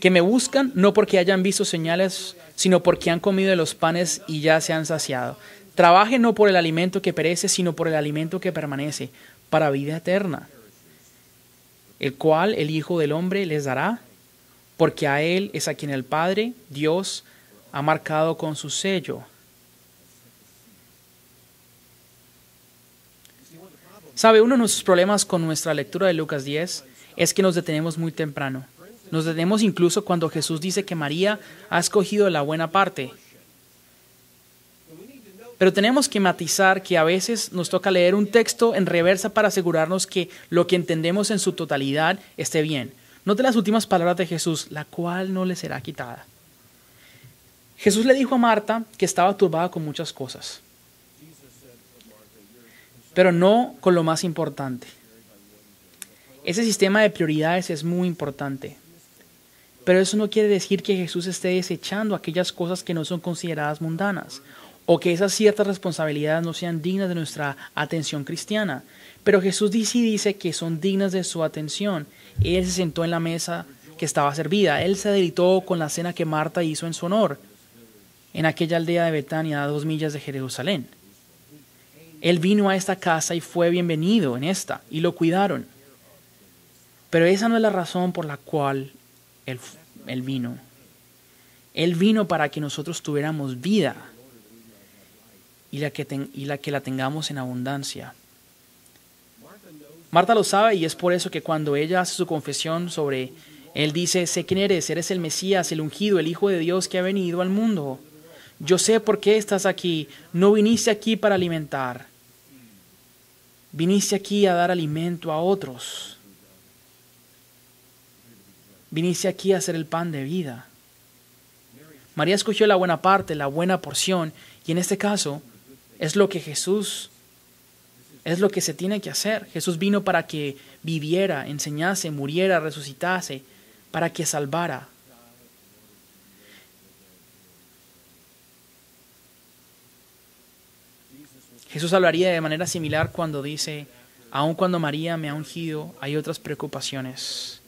que me buscan no porque hayan visto señales, sino porque han comido de los panes y ya se han saciado. Trabajen no por el alimento que perece, sino por el alimento que permanece, para vida eterna, el cual el Hijo del Hombre les dará, porque a Él es a quien el Padre, Dios, ha marcado con su sello. ¿Sabe? Uno de nuestros problemas con nuestra lectura de Lucas 10 es que nos detenemos muy temprano. Nos detenemos incluso cuando Jesús dice que María ha escogido la buena parte. Pero tenemos que matizar que a veces nos toca leer un texto en reversa para asegurarnos que lo que entendemos en su totalidad esté bien. Note las últimas palabras de Jesús: la cual no le será quitada. Jesús le dijo a Marta que estaba turbada con muchas cosas, pero no con lo más importante. Ese sistema de prioridades es muy importante. Pero eso no quiere decir que Jesús esté desechando aquellas cosas que no son consideradas mundanas, o que esas ciertas responsabilidades no sean dignas de nuestra atención cristiana. Pero Jesús dice que son dignas de su atención. Él se sentó en la mesa que estaba servida. Él se deleitó con la cena que Marta hizo en su honor, en aquella aldea de Betania, a 2 millas de Jerusalén. Él vino a esta casa y fue bienvenido en esta, y lo cuidaron. Pero esa no es la razón por la cual Él vino. Él vino para que nosotros tuviéramos vida y la que la tengamos en abundancia. Marta lo sabe y es por eso que cuando ella hace su confesión sobre Él dice: sé quién eres el Mesías, el ungido, el Hijo de Dios que ha venido al mundo. Yo sé por qué estás aquí. No viniste aquí para alimentar. Viniste aquí a dar alimento a otros. Viniste aquí a ser el pan de vida. María escogió la buena parte, la buena porción, y en este caso es lo que Jesús Es lo que se tiene que hacer. Jesús vino para que viviera, enseñase, muriera, resucitase, para que salvara. Jesús hablaría de manera similar cuando dice, aun cuando María me ha ungido, hay otras preocupaciones.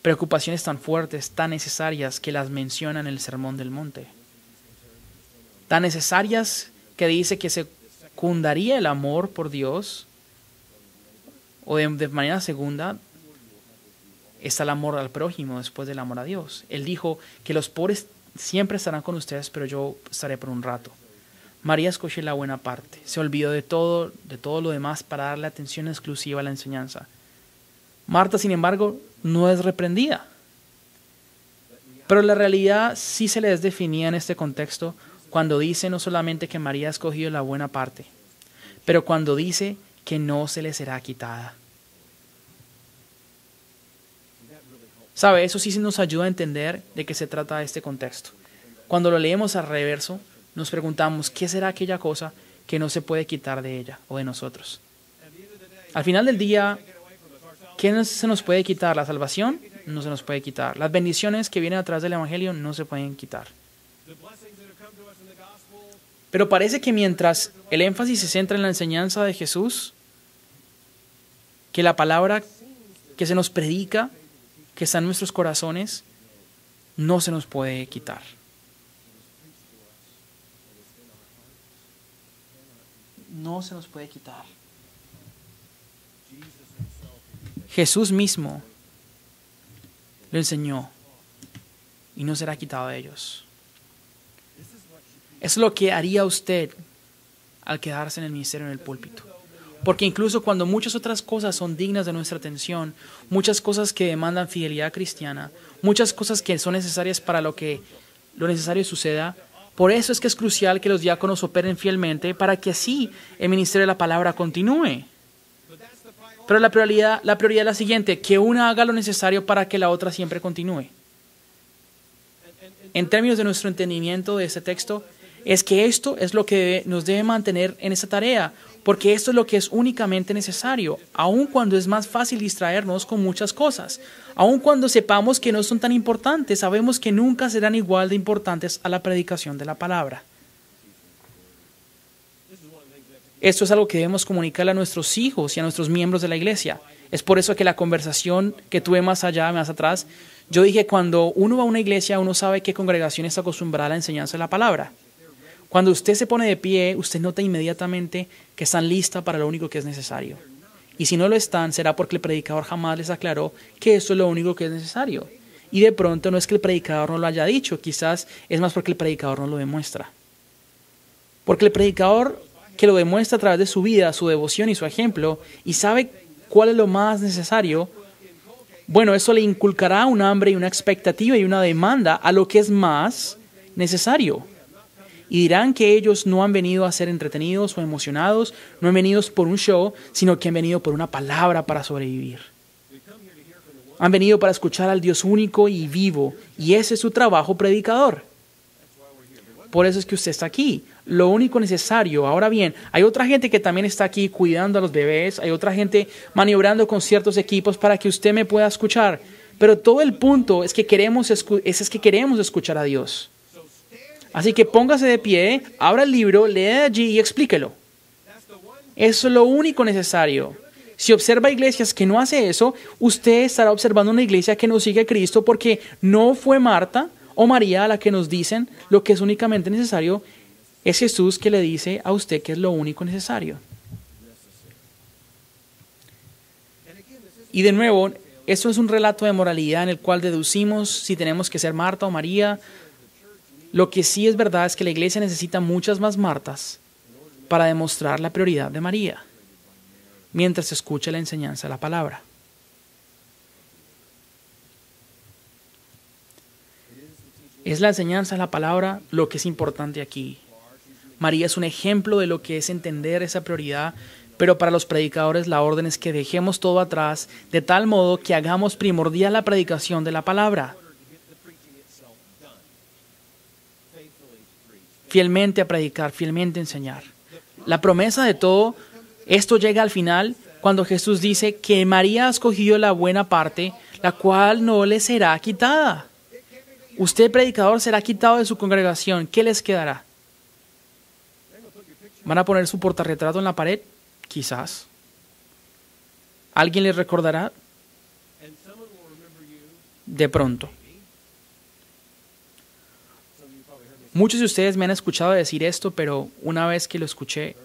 Preocupaciones tan fuertes, tan necesarias, que las menciona en el Sermón del Monte. Tan necesarias que dice que secundaría el amor por Dios, o de manera segunda, está el amor al prójimo después del amor a Dios. Él dijo que los pobres siempre estarán con ustedes, pero yo estaré por un rato. María escogió la buena parte, se olvidó de todo lo demás para darle atención exclusiva a la enseñanza. Marta, sin embargo, no es reprendida. Pero la realidad sí se les definía en este contexto cuando dice no solamente que María ha escogido la buena parte, pero cuando dice que no se le será quitada. ¿Sabe? Eso sí nos ayuda a entender de qué se trata este contexto. Cuando lo leemos al reverso, nos preguntamos, ¿qué será aquella cosa que no se puede quitar de ella o de nosotros? Al final del día, ¿qué no se nos puede quitar? La salvación no se nos puede quitar. Las bendiciones que vienen a través del Evangelio no se pueden quitar. Pero parece que mientras el énfasis se centra en la enseñanza de Jesús, que la palabra que se nos predica, que está en nuestros corazones, no se nos puede quitar. No se nos puede quitar. Jesús mismo lo enseñó y no será quitado de ellos. Es lo que haría usted al quedarse en el ministerio, en el púlpito. Porque incluso cuando muchas otras cosas son dignas de nuestra atención, muchas cosas que demandan fidelidad cristiana, muchas cosas que son necesarias para lo necesario suceda, por eso es que es crucial que los diáconos operen fielmente para que así el ministerio de la palabra continúe. Pero la prioridad es la siguiente, que una haga lo necesario para que la otra siempre continúe. En términos de nuestro entendimiento de este texto, es que esto es lo que nos debe mantener en esta tarea, porque esto es lo que es únicamente necesario, aun cuando es más fácil distraernos con muchas cosas. Aun cuando sepamos que no son tan importantes, sabemos que nunca serán igual de importantes a la predicación de la palabra. Esto es algo que debemos comunicarle a nuestros hijos y a nuestros miembros de la iglesia. Es por eso que la conversación que tuve más atrás, yo dije, cuando uno va a una iglesia, uno sabe qué congregación está acostumbrada a la enseñanza de la palabra. Cuando usted se pone de pie, usted nota inmediatamente que están listas para lo único que es necesario. Y si no lo están, será porque el predicador jamás les aclaró que esto es lo único que es necesario. Y de pronto no es que el predicador no lo haya dicho, quizás es más porque el predicador no lo demuestra. Porque el predicador que lo demuestra a través de su vida, su devoción y su ejemplo, y sabe cuál es lo más necesario, bueno, eso le inculcará un hambre y una expectativa y una demanda a lo que es más necesario. Y dirán que ellos no han venido a ser entretenidos o emocionados, no han venido por un show, sino que han venido por una palabra para sobrevivir. Han venido para escuchar al Dios único y vivo, y ese es su trabajo predicador. Por eso es que usted está aquí. Lo único necesario. Ahora bien, hay otra gente que también está aquí cuidando a los bebés, hay otra gente maniobrando con ciertos equipos para que usted me pueda escuchar. Pero todo el punto es que queremos escuchar a Dios. Así que póngase de pie, abra el libro, lea allí y explíquelo. Eso es lo único necesario. Si observa iglesias que no hace eso, usted estará observando una iglesia que no sigue a Cristo porque no fue Marta o María a la que nos dicen lo que es únicamente necesario. Es Jesús que le dice a usted que es lo único necesario. Y de nuevo, esto es un relato de moralidad en el cual deducimos si tenemos que ser Marta o María. Lo que sí es verdad es que la iglesia necesita muchas más Martas para demostrar la prioridad de María, mientras se escucha la enseñanza de la palabra. Es la enseñanza de la palabra lo que es importante aquí. María es un ejemplo de lo que es entender esa prioridad, pero para los predicadores la orden es que dejemos todo atrás de tal modo que hagamos primordial la predicación de la palabra. Fielmente a predicar, fielmente a enseñar. La promesa de todo Esto llega al final cuando Jesús dice que María ha escogido la buena parte, la cual no le será quitada. Usted, predicador, será quitado de su congregación. ¿Qué les quedará? ¿Van a poner su portarretrato en la pared? Quizás. ¿Alguien les recordará? De pronto. Muchos de ustedes me han escuchado decir esto, pero una vez que lo escuché,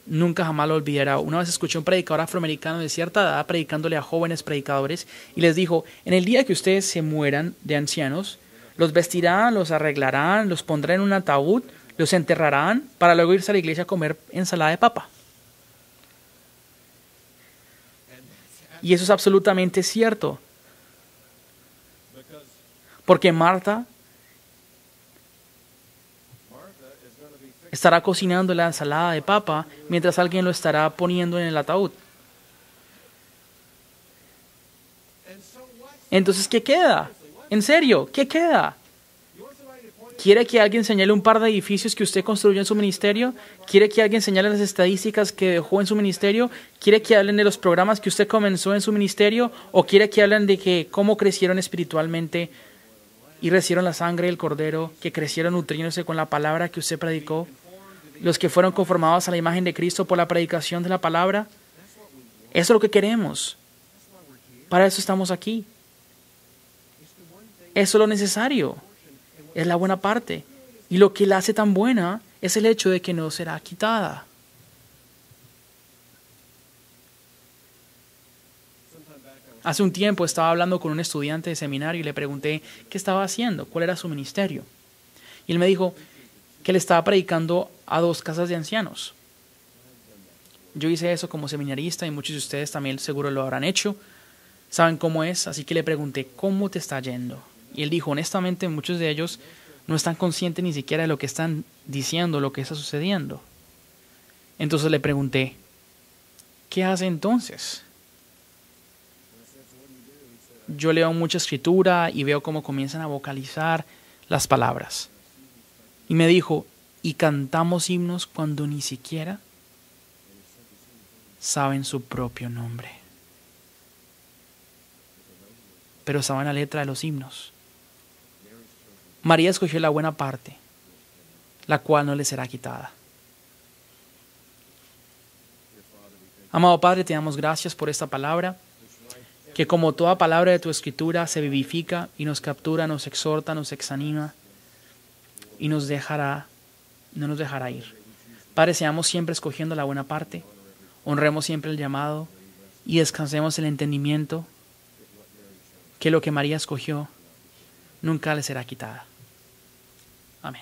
nunca jamás lo olvidaré. Una vez escuché a un predicador afroamericano de cierta edad predicándole a jóvenes predicadores y les dijo: en el día que ustedes se mueran de ancianos, los vestirán, los arreglarán, los pondrán en un ataúd, los enterrarán para luego irse a la iglesia a comer ensalada de papa. Y eso es absolutamente cierto. Porque Marta estará cocinando la ensalada de papa mientras alguien lo estará poniendo en el ataúd. Entonces, ¿qué queda? En serio, ¿qué queda? ¿Quiere que alguien señale un par de edificios que usted construyó en su ministerio? ¿Quiere que alguien señale las estadísticas que dejó en su ministerio? ¿Quiere que hablen de los programas que usted comenzó en su ministerio? ¿O quiere que hablen de que cómo crecieron espiritualmente y recibieron la sangre del Cordero, que crecieron nutriéndose con la palabra que usted predicó? Los que fueron conformados a la imagen de Cristo por la predicación de la palabra. Eso es lo que queremos. Para eso estamos aquí. Eso es lo necesario. Es la buena parte. Y lo que la hace tan buena es el hecho de que no será quitada. Hace un tiempo estaba hablando con un estudiante de seminario y le pregunté qué estaba haciendo, cuál era su ministerio. Y él me dijo que le estaba predicando a 2 casas de ancianos. Yo hice eso como seminarista y muchos de ustedes también seguro lo habrán hecho. Saben cómo es, así que le pregunté, ¿cómo te está yendo? Y él dijo, honestamente, muchos de ellos no están conscientes ni siquiera de lo que están diciendo, lo que está sucediendo. Entonces le pregunté, ¿qué hace entonces? Yo leo mucha escritura y veo cómo comienzan a vocalizar las palabras. Y me dijo, ¿y cantamos himnos cuando ni siquiera saben su propio nombre? Pero saben la letra de los himnos. María escogió la buena parte, la cual no le será quitada. Amado Padre, te damos gracias por esta palabra, que como toda palabra de tu escritura se vivifica y nos captura, nos exhorta, nos exanima y no nos dejará ir. Padre, seamos siempre escogiendo la buena parte, honremos siempre el llamado y descansemos el entendimiento que lo que María escogió nunca le será quitada. Amén.